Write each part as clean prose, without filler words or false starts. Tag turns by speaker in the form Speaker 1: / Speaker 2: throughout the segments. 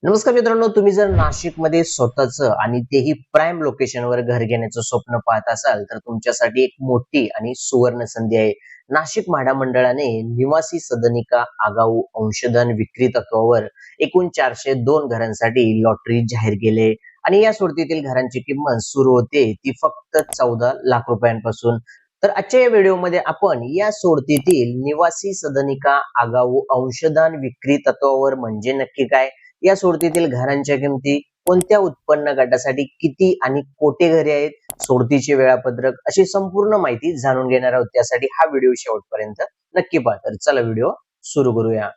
Speaker 1: नमस्कार मित्रांनो, तुम्ही जर नाशिकमध्ये स्वतःचं आणि तेही प्राईम लोकेशनवर घर घेण्याचं स्वप्न पाहत असाल तर तुमच्यासाठी एक मोठी आणि सुवर्ण संधी आहे. नाशिक म्हाडा मंडळाने निवासी सदनिका आगाऊ अंशदान विक्री तत्वावर एकूण 402 घरांसाठी लॉटरी जाहीर केले आणि या सोडतीतील घरांची किंमत सुरू होते ती फक्त 14 लाख रुपयांपासून. तर आजच्या या व्हिडिओमध्ये आपण या सोडतीतील निवासी सदनिका आगाऊ अंशदान विक्री तत्वावर म्हणजे नक्की काय, या सोडतीतील घरांच्या किमती, कोणत्या उत्पन्न गटासाठी किती आणि कोठे घरे आहेत, सोडतीचे वेळापत्रक अशी संपूर्ण माहिती जाणून घेणार आहोत. त्यासाठी हा व्हिडिओ शेवटपर्यंत नक्की पहा. तर चला व्हिडिओ सुरू करूया.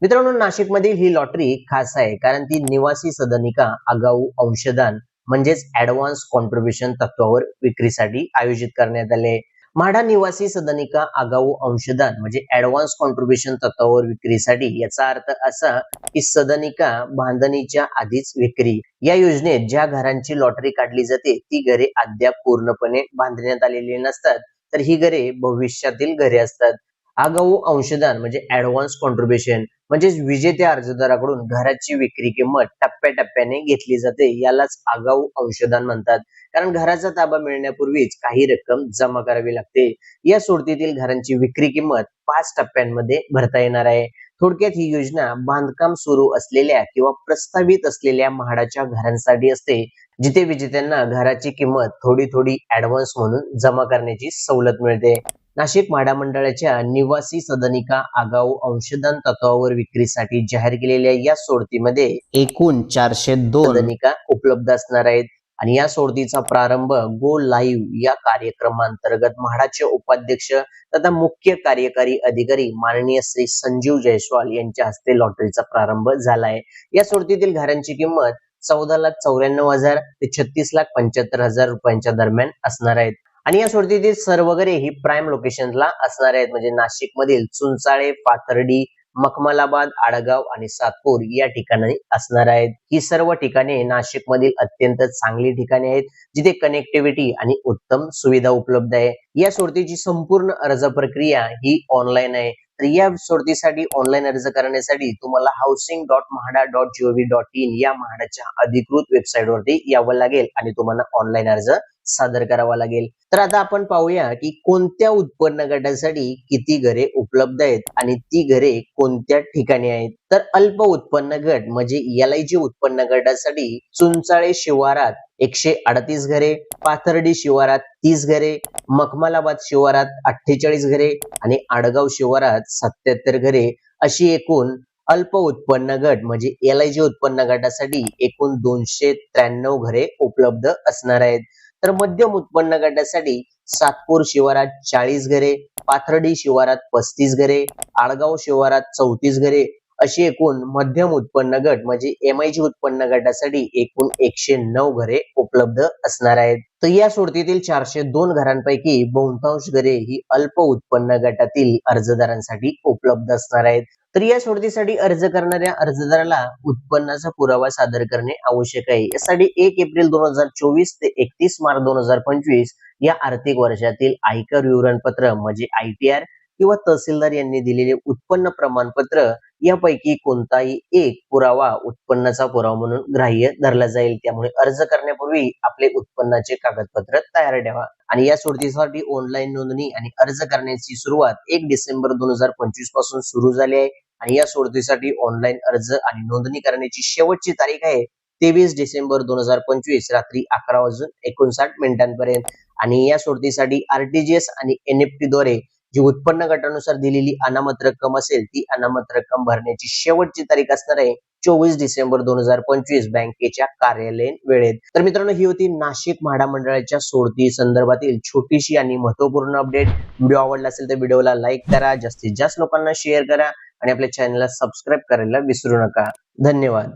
Speaker 1: मित्रांनो, नाशिकमधील ही लॉटरी खास आहे कारण ती निवासी सदनिका आगाऊ अंशदान म्हणजेच ऍडव्हान्स कॉन्ट्रीब्युशन तत्वावर विक्रीसाठी आयोजित करण्यात आले. म्हाडा निवासी सदनिका आगाऊ अंशदान म्हणजे ऍडव्हान्स कॉन्ट्रीब्युशन तत्वावर विक्रीसाठी याचा अर्थ असा की सदनिका बांधणीच्या आधीच विक्री. या योजनेत ज्या घरांची लॉटरी काढली जाते ती घरे अद्याप पूर्णपणे बांधण्यात आलेली नसतात, तर ही घरे भविष्यातील घरे असतात. आगाऊ अंशदान म्हणजे ऍडव्हान्स कॉन्ट्रीब्युशन म्हणजे विजेत्या अर्जदाराकडून घराची विक्री किंमत टप्प्याटप्प्याने घेतली जाते, यालाच आगाऊ अंशदान म्हणतात. कारण घराचा ताबा मिळण्यापूर्वीच काही रक्कम जमा करावी लागते. या सोडतीतील घरांची विक्री किंमत 5 टप्प्यांमध्ये भरता येणार आहे. थोडक्यात ही योजना बांधकाम सुरू असलेल्या किंवा प्रस्तावित असलेल्या म्हाडाच्या घरांसाठी असते, जिथे विजेत्यांना घराची किंमत थोडी थोडी ऍडव्हान्स म्हणून जमा करण्याची सवलत मिळते. नाशिक म्हाडा मंडळाच्या निवासी सदनिका आगाऊ अंशदान तत्वावर विक्रीसाठी जाहीर केलेल्या या सोडतीमध्ये एकूण 402 सदनिका उपलब्ध असणार आहेत आणि या सोडतीचा प्रारंभ गो लाईव्ह या कार्यक्रमांतर्गत म्हाडाचे उपाध्यक्ष तथा मुख्य कार्यकारी अधिकारी माननीय श्री संजीव जयस्वाल यांच्या हस्ते लॉटरीचा प्रारंभ झाला आहे. या सोडतीतील घरांची किंमत 14,94,000 ते 36,75,000 रुपयांच्या दरम्यान असणार आहेत आणि या सोडतीतील सर्व घरे ही प्राईम लोकेशनला असणार आहेत, म्हणजे नाशिक मधील चुंचाळे, पाथर्डी, मखमलाबाद, आडगाव आणि सातपूर या ठिकाणी असणार आहेत. ही सर्व ठिकाणे नाशिक मधील अत्यंत चांगली ठिकाणे आहेत, जिथे कनेक्टिव्हिटी आणि उत्तम सुविधा उपलब्ध आहे. या सोडतीची संपूर्ण अर्ज प्रक्रिया ही ऑनलाईन आहे. तर या सोडतीसाठी ऑनलाईन अर्ज करण्यासाठी तुम्हाला housing.mahada.gov.in या म्हाडाच्या अधिकृत वेबसाईट वरती यावं लागेल आणि तुम्हाला ऑनलाईन अर्ज सादर करावा लागेल. तर आता आपण पाहूया की कोणत्या उत्पन्न गटासाठी किती घरे उपलब्ध आहेत आणि ती घरे कोणत्या ठिकाणी आहेत. तर अल्प उत्पन्न गट म्हणजे LIG उत्पन्न गटासाठी चुंचाळे शिवारात 138 घरे, पाथर्डी शिवारात 30 घरे, मखमलाबाद शिवारात 48 घरे आणि आडगाव शिवारात 77 घरे अशी एकूण अल्प उत्पन्न गट म्हणजे LIG उत्पन्न गटासाठी एकूण 293 घरे उपलब्ध असणार आहेत. तर मध्यम उत्पन्न गटासाठी सातपूर शिवारात 40 घरे, पाथर्डी शिवारात 35 घरे, आडगाव शिवारात 34 घरे अशी एकूण मध्यम उत्पन्न गट म्हणजे MIG उत्पन्न गटासाठी एकूण 109 घरे उपलब्ध असणार आहेत. तर या सोडतीतील 402 घरांपैकी बहुतांश घरे ही अल्प उत्पन्न गटातील अर्जदारांसाठी उपलब्ध असणार आहेत. तर या सोडतीसाठी अर्ज करणाऱ्या अर्जदाराला उत्पन्नाचा पुरावा सादर करणे आवश्यक आहे. यासाठी 1 एप्रिल 2024 ते 31 मार्च 2025 या आर्थिक वर्षातील आयकर विवरणपत्र म्हणजे ITR किंवा तहसीलदार यांनी दिलेले उत्पन्न प्रमाणपत्र यापैकी कोणताही एक पुरावा उत्पन्नाचा पुरावा म्हणून ग्राह्य धरला जाईल. त्यामुळे अर्ज करण्यापूर्वी आपले उत्पन्नाचे कागदपत्र तयार ठेवा. आणि या सोडतीसाठी ऑनलाईन नोंदणी आणि अर्ज करण्याची सुरुवात 1 डिसेंबर 2025 पासून सुरू झाली आहे आणि या सोडतीसाठी ऑनलाईन अर्ज आणि नोंदणी करण्याची शेवटची तारीख आहे 23 डिसेंबर 2025 रात्री 11:59 आणि या सोडतीसाठी RTGS आणि NEFT द्वारे जी उत्पन्न गटानुसार दिलेली अनामत रक्कम असेल ती अनामत रक्कम भरण्याची शेवटची तारीख असणार आहे 24 डिसेंबर 2025 बँकेच्या कार्यालयीन वेळेत. तर मित्रांनो, ही होती नाशिक म्हाडा मंडळाच्या सोडती संदर्भातील छोटीशी आणि महत्वपूर्ण अपडेट. व्हिडिओ आवडला असेल तर व्हिडिओला लाईक करा, जास्तीत जास्त लोकांना शेअर करा आणि आपल्या चॅनलला सबस्क्राईब करायला विसरू नका. धन्यवाद.